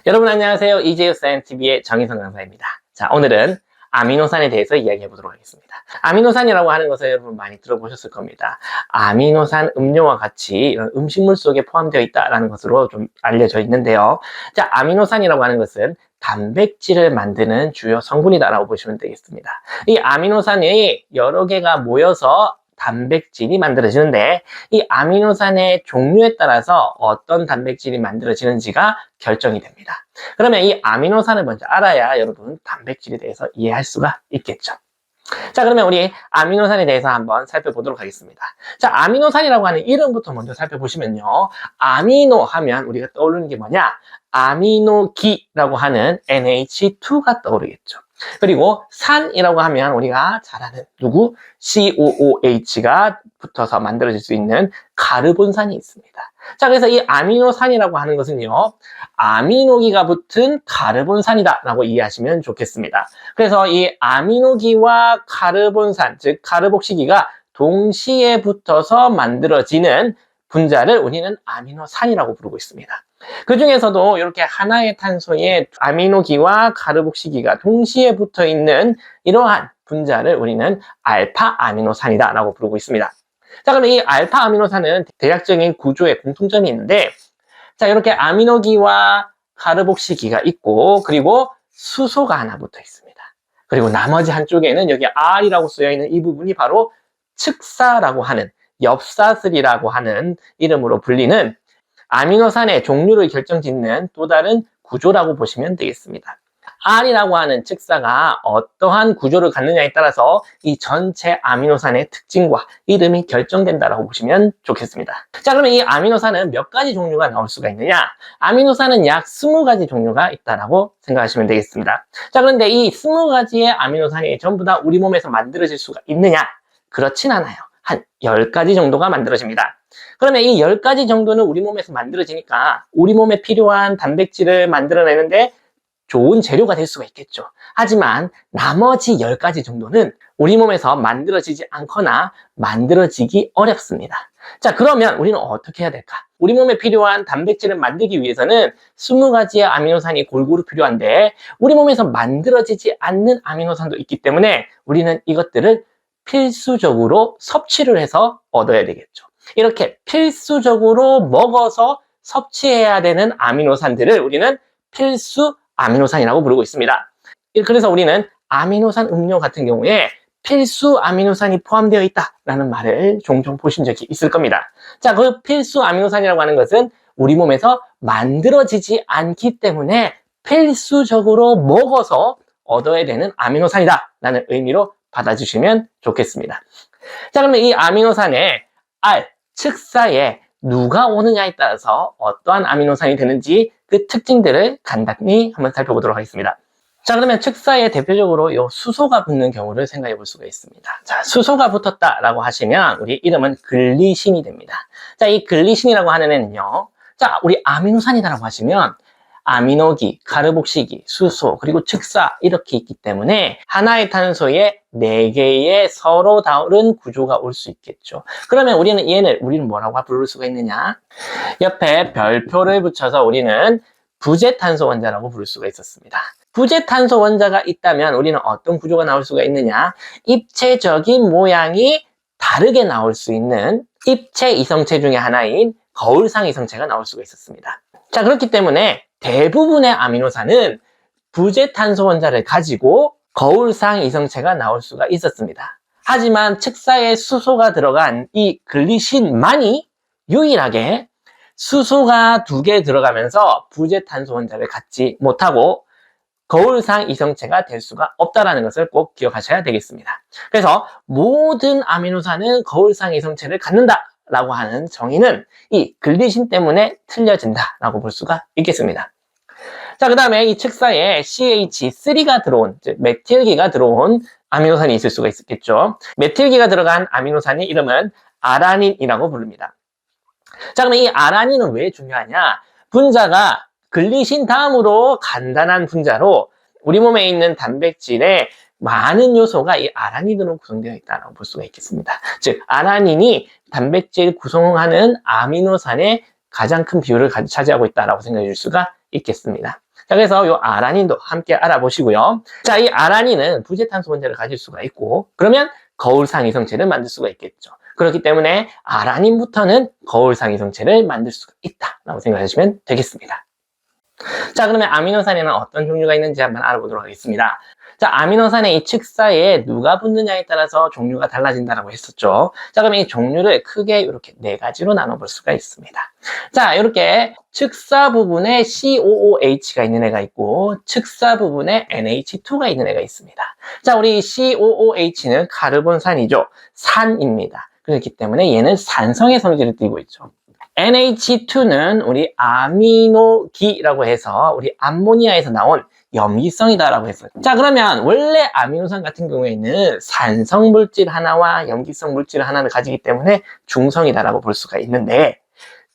여러분 안녕하세요. 이재우 사이언스TV의 정희성 강사입니다. 자, 오늘은 아미노산에 대해서 이야기해 보도록 하겠습니다. 아미노산이라고 하는 것을 여러분 많이 들어보셨을 겁니다. 아미노산 음료와 같이 이런 음식물 속에 포함되어 있다는 것으로 좀 알려져 있는데요. 자, 아미노산이라고 하는 것은 단백질을 만드는 주요 성분이다라고 보시면 되겠습니다. 이 아미노산이 여러 개가 모여서 단백질이 만들어지는데, 이 아미노산의 종류에 따라서 어떤 단백질이 만들어지는지가 결정이 됩니다. 그러면 이 아미노산을 먼저 알아야 여러분 단백질에 대해서 이해할 수가 있겠죠. 자, 그러면 우리 아미노산에 대해서 한번 살펴보도록 하겠습니다. 자, 아미노산이라고 하는 이름부터 먼저 살펴보시면요, 아미노 하면 우리가 떠오르는 게 뭐냐? 아미노기라고 하는 NH2가 떠오르겠죠. 그리고 산이라고 하면 우리가 잘 아는 누구? COOH가 붙어서 만들어질 수 있는 카르본산이 있습니다. 자, 그래서 이 아미노산이라고 하는 것은요, 아미노기가 붙은 카르본산이다 라고 이해하시면 좋겠습니다. 그래서 이 아미노기와 카르본산, 즉 카르복시기가 동시에 붙어서 만들어지는 분자를 우리는 아미노산이라고 부르고 있습니다. 그 중에서도 이렇게 하나의 탄소에 아미노기와 카르복시기가 동시에 붙어 있는 이러한 분자를 우리는 알파 아미노산이다 라고 부르고 있습니다. 자, 그러면 이 알파 아미노산은 대략적인 구조에 공통점이 있는데, 자, 이렇게 아미노기와 카르복시기가 있고, 그리고 수소가 하나 붙어 있습니다. 그리고 나머지 한쪽에는 여기 R이라고 쓰여 있는 이 부분이 바로 측사라고 하는, 엽사슬이라고 하는 이름으로 불리는 아미노산의 종류를 결정짓는 또 다른 구조라고 보시면 되겠습니다. R이라고 하는 측사가 어떠한 구조를 갖느냐에 따라서 이 전체 아미노산의 특징과 이름이 결정된다고 보시면 좋겠습니다. 자, 그러면 이 아미노산은 몇 가지 종류가 나올 수가 있느냐? 아미노산은 약 20가지 종류가 있다고 생각하시면 되겠습니다. 자, 그런데 이 20가지의 아미노산이 전부 다 우리 몸에서 만들어질 수가 있느냐? 그렇진 않아요. 한 10가지 정도가 만들어집니다. 그러면 이 10가지 정도는 우리 몸에서 만들어지니까 우리 몸에 필요한 단백질을 만들어내는데 좋은 재료가 될 수가 있겠죠. 하지만 나머지 10가지 정도는 우리 몸에서 만들어지지 않거나 만들어지기 어렵습니다. 자, 그러면 우리는 어떻게 해야 될까? 우리 몸에 필요한 단백질을 만들기 위해서는 20가지의 아미노산이 골고루 필요한데 우리 몸에서 만들어지지 않는 아미노산도 있기 때문에 우리는 이것들을 필수적으로 섭취를 해서 얻어야 되겠죠. 이렇게 필수적으로 먹어서 섭취해야 되는 아미노산들을 우리는 필수 아미노산이라고 부르고 있습니다. 그래서 우리는 아미노산 음료 같은 경우에 필수 아미노산이 포함되어 있다라는 말을 종종 보신 적이 있을 겁니다. 자, 그 필수 아미노산이라고 하는 것은 우리 몸에서 만들어지지 않기 때문에 필수적으로 먹어서 얻어야 되는 아미노산이다라는 의미로 받아주시면 좋겠습니다. 자, 그러면 이 아미노산의 R, 측사에 누가 오느냐에 따라서 어떠한 아미노산이 되는지 그 특징들을 간단히 한번 살펴보도록 하겠습니다. 자, 그러면 측사에 대표적으로 이 수소가 붙는 경우를 생각해 볼 수가 있습니다. 자, 수소가 붙었다라고 하시면 우리 이름은 글리신이 됩니다. 자, 이 글리신이라고 하는 애는요, 자, 우리 아미노산이다라고 하시면 아미노기, 카르복시기, 수소, 그리고 측사 이렇게 있기 때문에 하나의 탄소에 4개의 서로 다른 구조가 올 수 있겠죠. 그러면 우리는 뭐라고 부를 수가 있느냐? 옆에 별표를 붙여서 우리는 부재탄소 원자라고 부를 수가 있었습니다. 부재탄소 원자가 있다면 우리는 어떤 구조가 나올 수가 있느냐? 입체적인 모양이 다르게 나올 수 있는 입체 이성체 중에 하나인 거울상 이성체가 나올 수가 있었습니다. 자, 그렇기 때문에 대부분의 아미노산은 부재탄소 원자를 가지고 거울상 이성체가 나올 수가 있었습니다. 하지만 측사에 수소가 들어간 이 글리신만이 유일하게 수소가 2개 들어가면서 부재탄소 원자를 갖지 못하고 거울상 이성체가 될 수가 없다는 것을 꼭 기억하셔야 되겠습니다. 그래서 모든 아미노산은 거울상 이성체를 갖는다 라고 하는 정의는 이 글리신 때문에 틀려진다라고 볼 수가 있겠습니다. 자, 그 다음에 이 측사에 CH3가 들어온, 즉 메틸기가 들어온 아미노산이 있을 수가 있겠죠. 메틸기가 들어간 아미노산의 이름은 아라닌이라고 부릅니다. 자, 그러면 이 아라닌은 왜 중요하냐? 분자가 글리신 다음으로 간단한 분자로 우리 몸에 있는 단백질에 많은 요소가 이 아라닌으로 구성되어 있다고 볼 수가 있겠습니다. 즉, 아라닌이 단백질 구성하는 아미노산의 가장 큰 비율을 차지하고 있다고 생각해 줄 수가 있겠습니다. 자, 그래서 이 아라닌도 함께 알아보시고요. 자, 이 아라닌은 부재탄소 원자를 가질 수가 있고, 그러면 거울상 이성체를 만들 수가 있겠죠. 그렇기 때문에 아라닌부터는 거울상 이성체를 만들 수가 있다라고 생각하시면 되겠습니다. 자, 그러면 아미노산에는 어떤 종류가 있는지 한번 알아보도록 하겠습니다. 자, 아미노산의 이 측사에 누가 붙느냐에 따라서 종류가 달라진다고 했었죠. 자, 그러면 이 종류를 크게 이렇게 네 가지로 나눠볼 수가 있습니다. 자, 이렇게 측사 부분에 COOH가 있는 애가 있고, 측사 부분에 NH2가 있는 애가 있습니다. 자, 우리 COOH는 카르본산이죠. 산입니다. 그렇기 때문에 얘는 산성의 성질을 띠고 있죠. NH2는 우리 아미노기라고 해서 우리 암모니아에서 나온 염기성이다라고 했어요. 자, 그러면 원래 아미노산 같은 경우에는 산성 물질 하나와 염기성 물질 하나를 가지기 때문에 중성이다라고 볼 수가 있는데,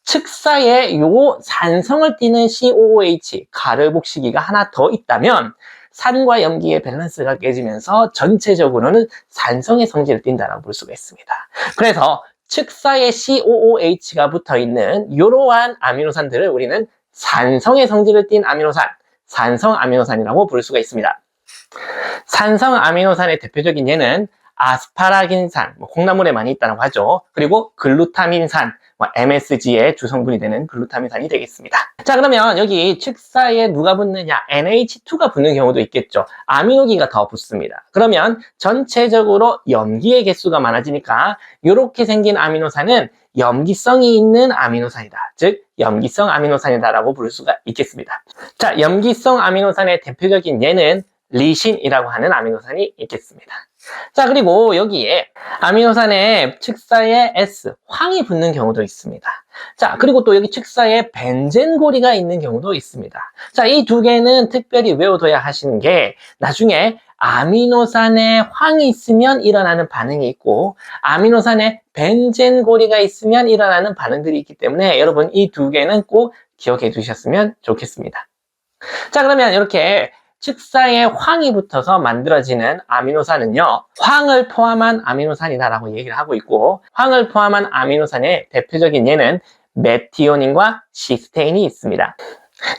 측사에 요 산성을 띠는 COOH, 카르복시기가 하나 더 있다면 산과 염기의 밸런스가 깨지면서 전체적으로는 산성의 성질을 띈다라고 볼 수가 있습니다. 그래서 측사에 COOH가 붙어있는 이러한 아미노산들을 우리는 산성의 성질을 띤 아미노산, 산성 아미노산이라고 부를 수가 있습니다. 산성 아미노산의 대표적인 예는 아스파라긴산, 콩나물에 많이 있다고 하죠. 그리고 글루타민산, MSG의 주성분이 되는 글루타민산이 되겠습니다. 자, 그러면 여기 측사에 누가 붙느냐? NH2가 붙는 경우도 있겠죠. 아미노기가 더 붙습니다. 그러면 전체적으로 염기의 개수가 많아지니까 이렇게 생긴 아미노산은 염기성이 있는 아미노산이다. 즉 염기성 아미노산이다라고 부를 수가 있겠습니다. 자, 염기성 아미노산의 대표적인 예는 리신이라고 하는 아미노산이 있겠습니다. 자, 그리고 여기에 아미노산의 측사에 S, 황이 붙는 경우도 있습니다. 자, 그리고 또 여기 측사에 벤젠고리가 있는 경우도 있습니다. 자, 이 두 개는 특별히 외워둬야 하시는 게, 나중에 아미노산에 황이 있으면 일어나는 반응이 있고, 아미노산에 벤젠고리가 있으면 일어나는 반응들이 있기 때문에 여러분 이 두 개는 꼭 기억해 두셨으면 좋겠습니다. 자, 그러면 이렇게 측사에 황이 붙어서 만들어지는 아미노산은요, 황을 포함한 아미노산이다라고 얘기를 하고 있고, 황을 포함한 아미노산의 대표적인 예는 메티오닌과 시스테인이 있습니다.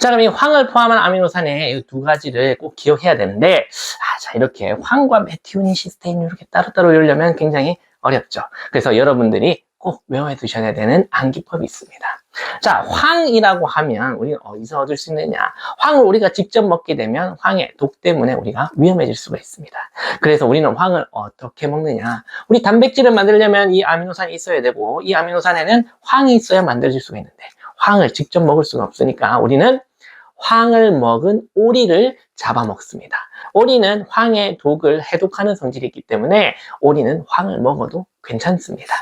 자, 그럼 이 황을 포함한 아미노산의 이 두 가지를 꼭 기억해야 되는데, 자, 이렇게 황과 메티오닌, 시스테인을 이렇게 따로따로 외우려면 굉장히 어렵죠. 그래서 여러분들이 꼭 외워야 두셔야 되는 암기법이 있습니다. 자, 황이라고 하면 우리는 어디서 얻을 수 있느냐? 황을 우리가 직접 먹게 되면 황의 독 때문에 우리가 위험해질 수가 있습니다. 그래서 우리는 황을 어떻게 먹느냐? 우리 단백질을 만들려면 이 아미노산이 있어야 되고, 이 아미노산에는 황이 있어야 만들어질 수가 있는데, 황을 직접 먹을 수가 없으니까 우리는 황을 먹은 오리를 잡아먹습니다. 오리는 황의 독을 해독하는 성질이 있기 때문에 오리는 황을 먹어도 괜찮습니다.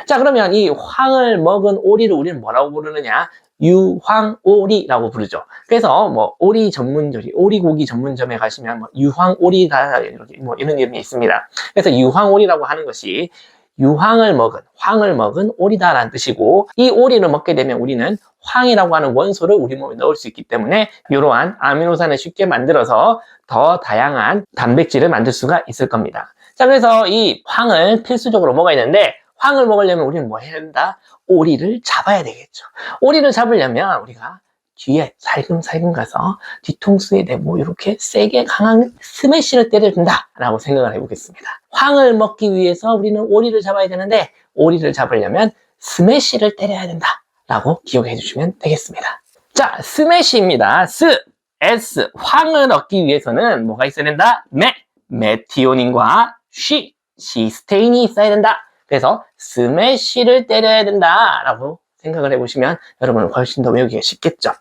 자, 그러면 이 황을 먹은 오리를 우리는 뭐라고 부르느냐? 유황오리라고 부르죠. 그래서 오리 전문점이, 오리고기 전문점에 가시면 유황오리다, 이렇게 이런 이름이 있습니다. 그래서 유황오리라고 하는 것이 유황을 먹은, 황을 먹은 오리다라는 뜻이고, 이 오리를 먹게 되면 우리는 황이라고 하는 원소를 우리 몸에 넣을 수 있기 때문에 이러한 아미노산을 쉽게 만들어서 더 다양한 단백질을 만들 수가 있을 겁니다. 자, 그래서 이 황을 필수적으로 먹어야 되는데, 황을 먹으려면 우리는 뭐 해야 된다? 오리를 잡아야 되겠죠. 오리를 잡으려면 우리가 뒤에 살금살금 가서 뒤통수에 대고 이렇게 세게 강한 스매시를 때려야 된다라고 생각을 해보겠습니다. 황을 먹기 위해서 우리는 오리를 잡아야 되는데, 오리를 잡으려면 스매시를 때려야 된다라고 기억해 주시면 되겠습니다. 자, 스매시입니다. S, 황을 얻기 위해서는 뭐가 있어야 된다? 메티오닌과 시스테인이 있어야 된다. 그래서 스매시를 때려야 된다라고 생각을 해보시면 여러분은 훨씬 더 외우기가 쉽겠죠.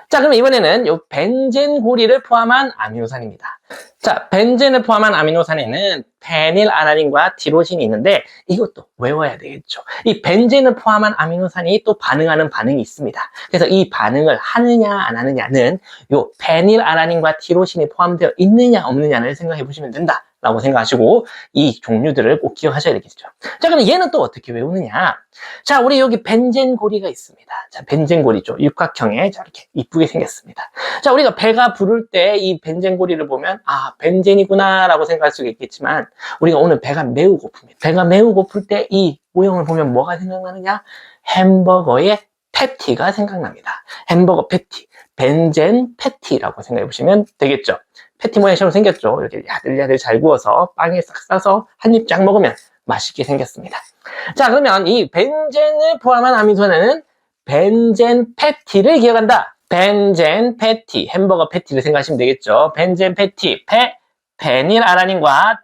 자, 그럼 이번에는 이 벤젠고리를 포함한 아미노산입니다. 자, 벤젠을 포함한 아미노산에는 페닐아라닌과 티로신이 있는데 이것도 외워야 되겠죠. 이 벤젠을 포함한 아미노산이 또 반응하는 반응이 있습니다. 그래서 이 반응을 하느냐 안 하느냐는 이 페닐아라닌과 티로신이 포함되어 있느냐 없느냐를 생각해 보시면 된다 라고 생각하시고 이 종류들을 꼭 기억하셔야 되겠죠. 자, 그럼 얘는 또 어떻게 외우느냐? 자, 우리 여기 벤젠고리가 있습니다. 자, 벤젠고리죠. 육각형에 자, 이렇게 이쁘게 생겼습니다. 자, 우리가 배가 부를 때 이 벤젠고리를 보면 아, 벤젠이구나 라고 생각할 수 있겠지만 우리가 오늘 배가 매우 고픕니다. 배가 매우 고플 때 이 모형을 보면 뭐가 생각나느냐? 햄버거의 패티가 생각납니다. 햄버거 패티. 벤젠 패티라고 생각해 보시면 되겠죠. 패티 모양처럼 생겼죠. 이렇게 야들야들 잘 구워서 빵에 싹 싸서 한 입 쫙 먹으면 맛있게 생겼습니다. 자, 그러면 이 벤젠을 포함한 아미노산은 벤젠 패티를 기억한다. 벤젠 패티, 햄버거 패티를 생각하시면 되겠죠. 벤젠 패티, 페닐아라닌과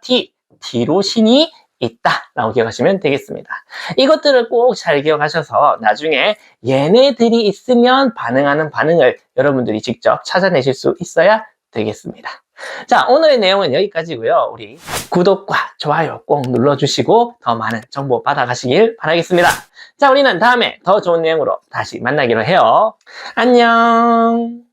티로신이 있다 라고 기억하시면 되겠습니다. 이것들을 꼭 잘 기억하셔서 나중에 얘네들이 있으면 반응하는 반응을 여러분들이 직접 찾아내실 수 있어야 되겠습니다. 자, 오늘의 내용은 여기까지고요. 우리 구독과 좋아요 꼭 눌러주시고 더 많은 정보 받아가시길 바라겠습니다. 자, 우리는 다음에 더 좋은 내용으로 다시 만나기로 해요. 안녕.